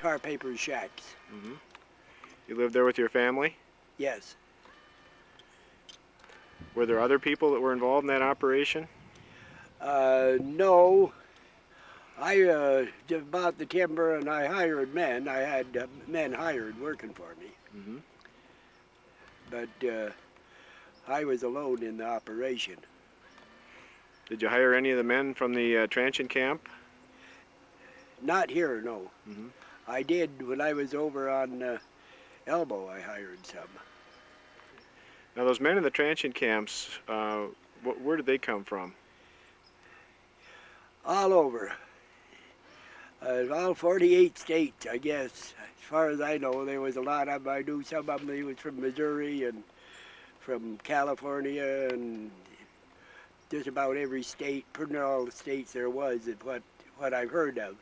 tar paper shacks. Mm-hmm. You lived there with your family? Yes. Were there other people that were involved in that operation? No. I bought the timber and I hired men. I had men hired working for me. Mm-hmm. But I was alone in the operation. Did you hire any of the men from the transient camp? Not here, no. Mm-hmm. I did when I was over on Elbow. I hired some. Now those men in the transient camps, where did they come from? All over. All 48 states, I guess. As far as I know, there was a lot of them. I knew some of them. They was from Missouri and from California and just about every state, pretty much all the states there was, is what I've heard of.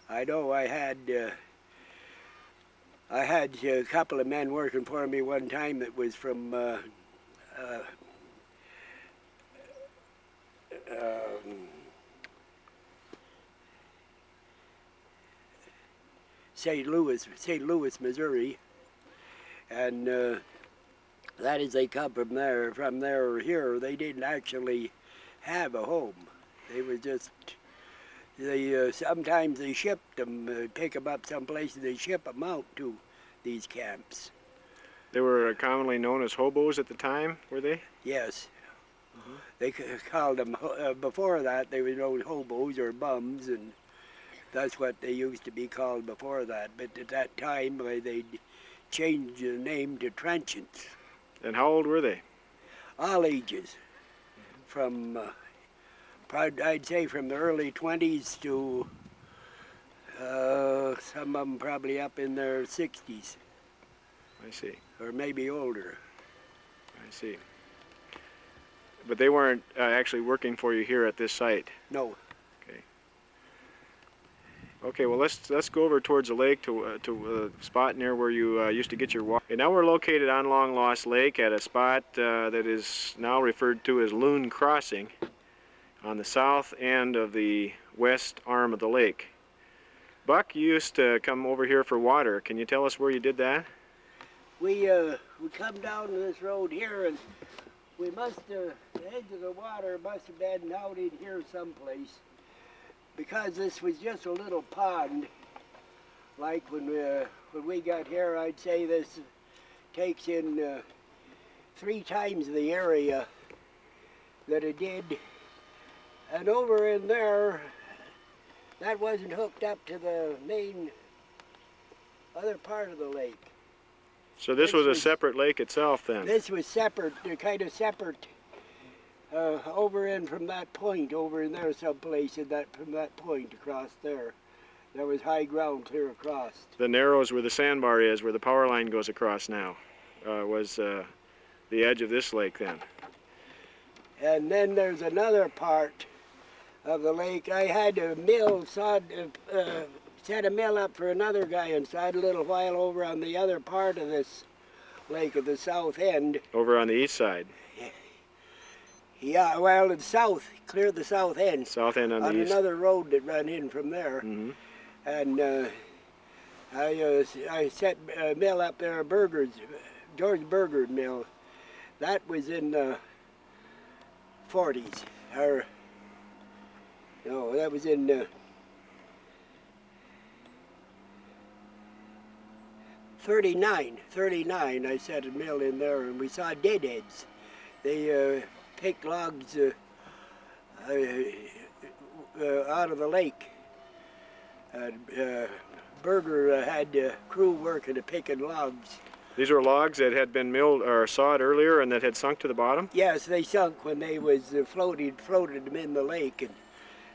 I know I had a couple of men working for me one time that was from St. Louis, Missouri, and that is they come from there. From there or here, they didn't actually have a home. They were just sometimes they shipped them, pick them up someplace, and they ship them out to these camps. They were commonly known as hobos at the time, were they? Yes. Mm-hmm. They called them, before that, they were known hobos or bums, and that's what they used to be called before that. But at that time, they'd changed the name to transients. And how old were they? All ages, from, I'd say from the early 20s to some of them probably up in their 60s. I see. Or maybe older. I see. But they weren't actually working for you here at this site? No. Okay. Okay, well let's go over towards the lake to a spot near where you used to get your water. Okay, now we're located on Long Lost Lake at a spot that is now referred to as Loon Crossing on the south end of the west arm of the lake. Buck, you used to come over here for water. Can you tell us where you did that? We come down to this road here, and we must the edge of the water must have been out in here someplace, because this was just a little pond. Like when we got here, I'd say this takes in 3 times the area that it did. And over in there, that wasn't hooked up to the main other part of the lake. So this was a separate lake itself then? This was separate, kind of separate, over in from that point, over in there someplace, from that point across there. There was high ground clear across. The narrows where the sandbar is, where the power line goes across now, was the edge of this lake then. And then there's another part of the lake. I had a mill, set a mill up for another guy inside a little while over on the other part of this lake at the south end. Over on the east side? Yeah, well, it's south, clear the south end. South end on the east. On another road that ran in from there. Mm-hmm. And I set a mill up there, George Berger's mill. That was in the 40s. No, that was in 39, I set a mill in there, and we saw deadheads. They picked logs out of the lake. Berger had crew working at picking logs. These were logs that had been milled or sawed earlier and that had sunk to the bottom? Yes, they sunk when they was floated them in the lake, and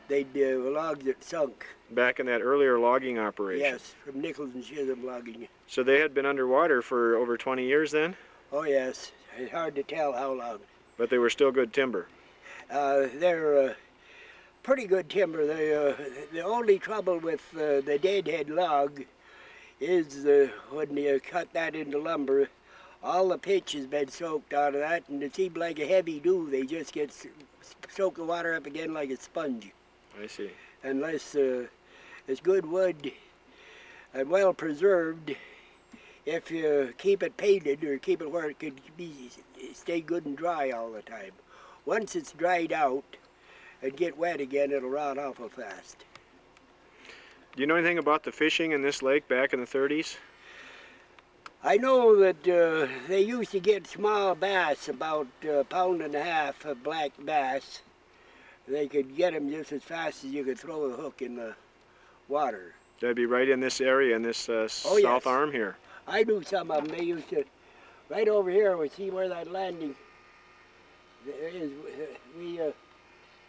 they'd logs that sunk. Back in that earlier logging operation? Yes, from Nichols and Chisholm logging. So they had been underwater for over 20 years then? Oh yes, it's hard to tell how long. But they were still good timber? They're pretty good timber. The only trouble with the deadhead log is when you cut that into lumber, all the pitch has been soaked out of that, and it seems like a heavy dew. They just get soak the water up again like a sponge. I see. Unless it's good wood, and well preserved if you keep it painted or keep it where it could stay good and dry all the time. Once it's dried out and get wet again, it'll rot awful fast. Do you know anything about the fishing in this lake back in the 30s? I know that they used to get small bass, about a pound and a half of black bass. They could get them just as fast as you could throw a hook in the water. That'd be right in this area, in this south yes. arm here. I knew some of them. They used to, right over here, we see where that landing is.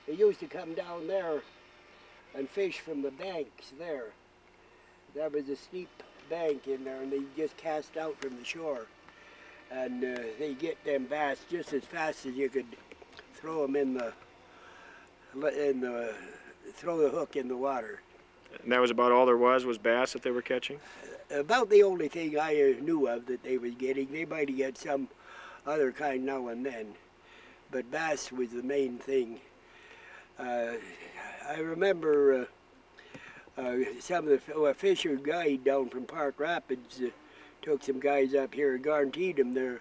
They used to come down there and fish from the banks there. There was a steep bank in there, and they just cast out from the shore. And they get them bass just as fast as you could throw them throw the hook in the water. And that was about all there was bass that they were catching? About the only thing I knew of that they was getting. They might get some other kind now and then, but bass was the main thing. I remember some of the fisher guide down from Park Rapids took some guys up here and guaranteed them their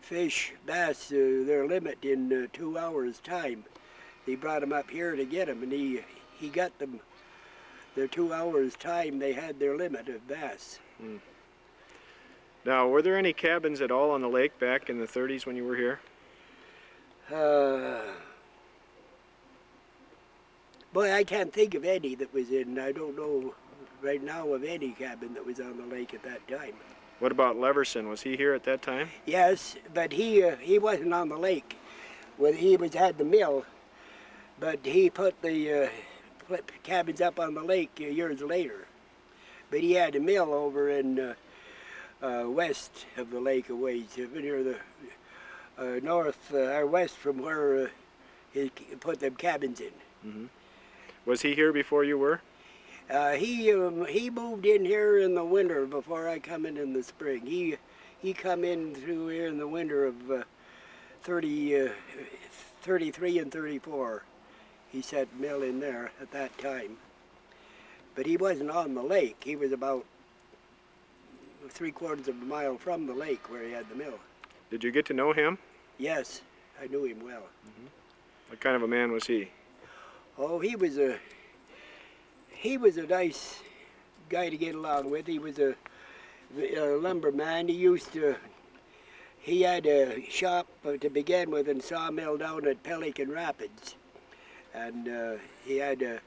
bass, their limit in 2 hours time. He brought them up here to get them, and he got them their 2 hours time. They had their limit of bass. Hmm. Now, were there any cabins at all on the lake back in the 30s when you were here? Boy, I can't think of any that was in. I don't know right now of any cabin that was on the lake at that time. What about Leverson? Was he here at that time? Yes, but he wasn't on the lake. Well, he had the mill, but he put the cabins up on the lake years later. But he had a mill over in west of the lake a ways, near the north or west from where he put them cabins in. Mm-hmm. Was he here before you were? He moved in here in the winter before I come in the spring. He come in through here in the winter of 33 and 34. He set mill in there at that time. But he wasn't on the lake. He was about 3/4 of a mile from the lake where he had the mill. Did you get to know him? Yes, I knew him well. Mm-hmm. What kind of a man was he? Oh, he was a nice guy to get along with. He was a lumberman. He had a shop to begin with and sawmill down at Pelican Rapids. And he had a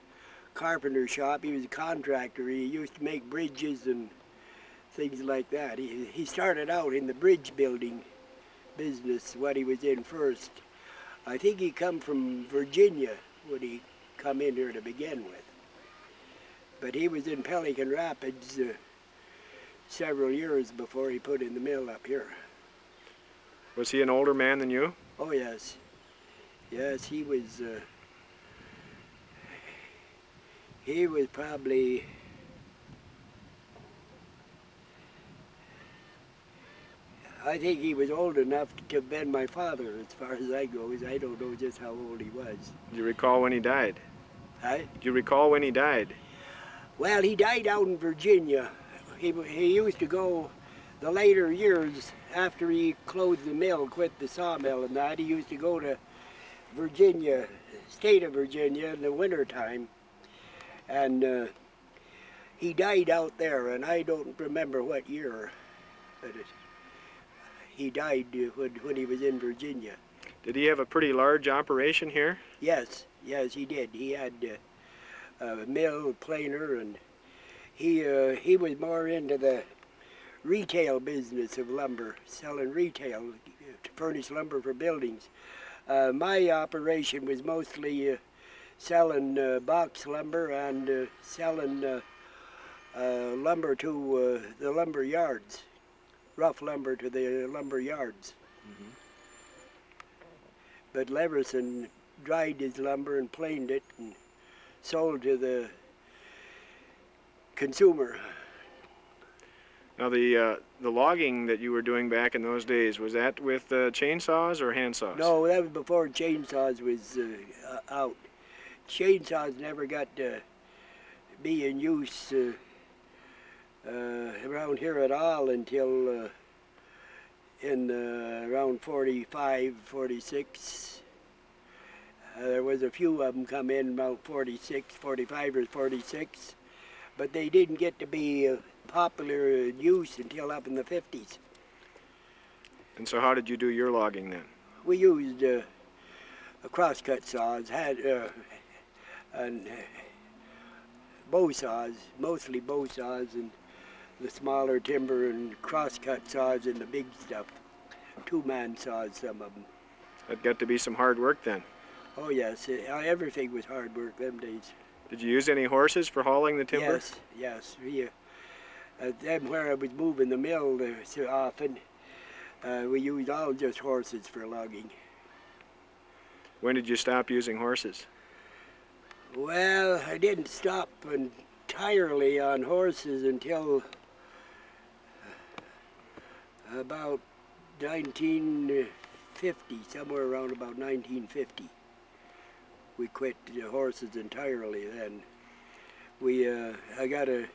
carpenter shop. He was a contractor. He used to make bridges and things like that. He started out in the bridge building business, what he was in first. I think he come from Virginia when he come in here to begin with. But he was in Pelican Rapids several years before he put in the mill up here. Was he an older man than you? Oh, yes. Yes, he was probably, I think he was old enough to have been my father as far as I goes. I don't know just how old he was. Do you recall when he died? Huh? Do you recall when he died? Well, he died out in Virginia. He used to go the later years after he closed the mill, quit the sawmill and that. He used to go to Virginia, state of Virginia in the wintertime. And he died out there, and I don't remember what year, but he died when he was in Virginia. Did he have a pretty large operation here? Yes, he did. He had a mill, planer, and he was more into the retail business of lumber, selling retail to furnish lumber for buildings. My operation was mostly selling box lumber and selling lumber to the lumber yards, rough lumber to the lumber yards. Mm-hmm. But Leverson dried his lumber and planed it and sold to the consumer. Now the logging that you were doing back in those days, was that with chainsaws or hand saws? No, that was before chainsaws was out. Chainsaws never got to be in use around here at all until in around 45, 46. There was a few of them come in about 46, 45 or 46, but they didn't get to be popular use until up in the 50s. And so how did you do your logging then? We used crosscut saws, and bow saws, mostly bow saws, and the smaller timber and crosscut saws and the big stuff. Two-man saws, some of them. That got to be some hard work then. Oh yes, everything was hard work them days. Did you use any horses for hauling the timber? Yes, yes. Then where I was moving the mill so often, we used all just horses for logging. When did you stop using horses? Well, I didn't stop entirely on horses until about 1950, somewhere around about 1950. We quit the horses entirely then. I got a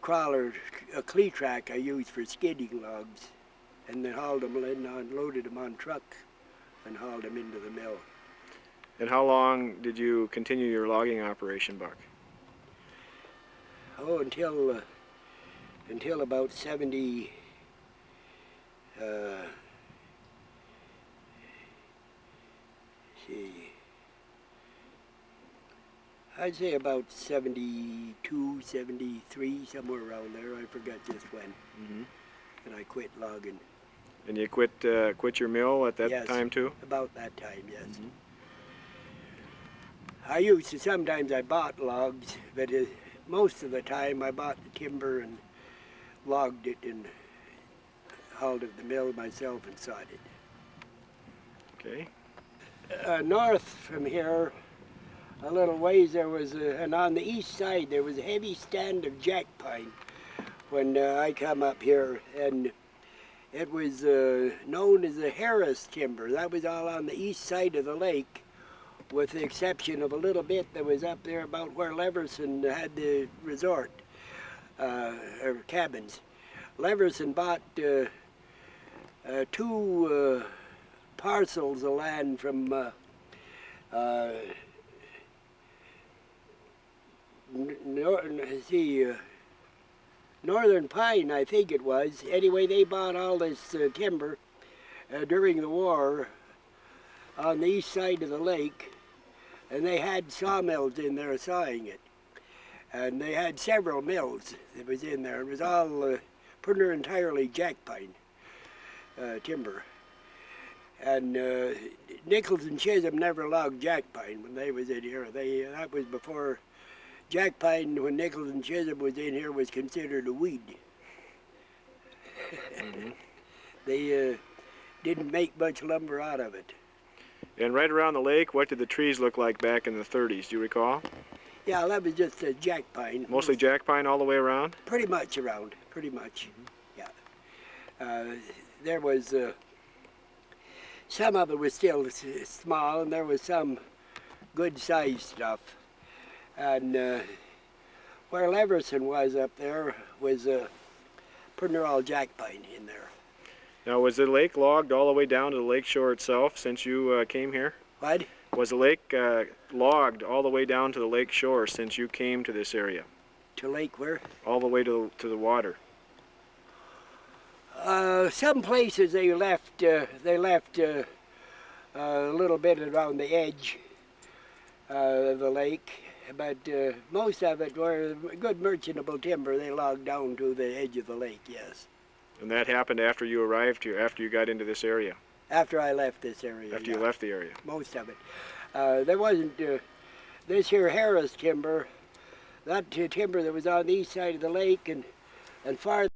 crawler, a clee track I used for skidding logs, and then hauled them in, loaded them on truck and hauled them into the mill. And how long did you continue your logging operation, Buck? Oh, until about 70. I'd say about 72, 73, somewhere around there. I forgot just when. Mm-hmm. And I quit logging. And you quit your mill at that Yes, time too? About that time, yes. Mm-hmm. I used to, sometimes I bought logs, but most of the time I bought the timber and logged it and hauled it to the mill myself and sawed it. Okay. North from here, a little ways, there was, and on the east side, there was a heavy stand of jack pine when I come up here, and it was known as the Harris timber. That was all on the east side of the lake, with the exception of a little bit that was up there about where Leverson had the resort, or cabins. Leverson bought two parcels of land from Northern Pine, I think it was. Anyway, they bought all this timber during the war on the east side of the lake, and they had sawmills in there sawing it. And they had several mills that was in there. It was all pretty entirely jack pine timber. And Nichols and Chisholm never logged jack pine when they was in here. That was before jack pine, when Nichols and Chisholm was in here, was considered a weed. Mm-hmm. They didn't make much lumber out of it. And right around the lake, what did the trees look like back in the 30s? Do you recall? Yeah, that was just jack pine. Mostly jack pine all the way around? Pretty much around, pretty much, yeah. There was, some of it was still small, and there was some good-sized stuff. And where Leverson was up there was pretty near all jack pine in there. Now, was the lake logged all the way down to the lake shore itself since you came here? What? Was the lake logged all the way down to the lake shore since you came to this area? To lake where? All the way to the water. Some places they left a little bit around the edge of the lake, but most of it were good merchantable timber. They logged down to the edge of the lake, yes. And that happened after you arrived here, after you got into this area? After I left this area. After you left the area? Most of it. There wasn't this here Harris timber, that timber that was on the east side of the lake and far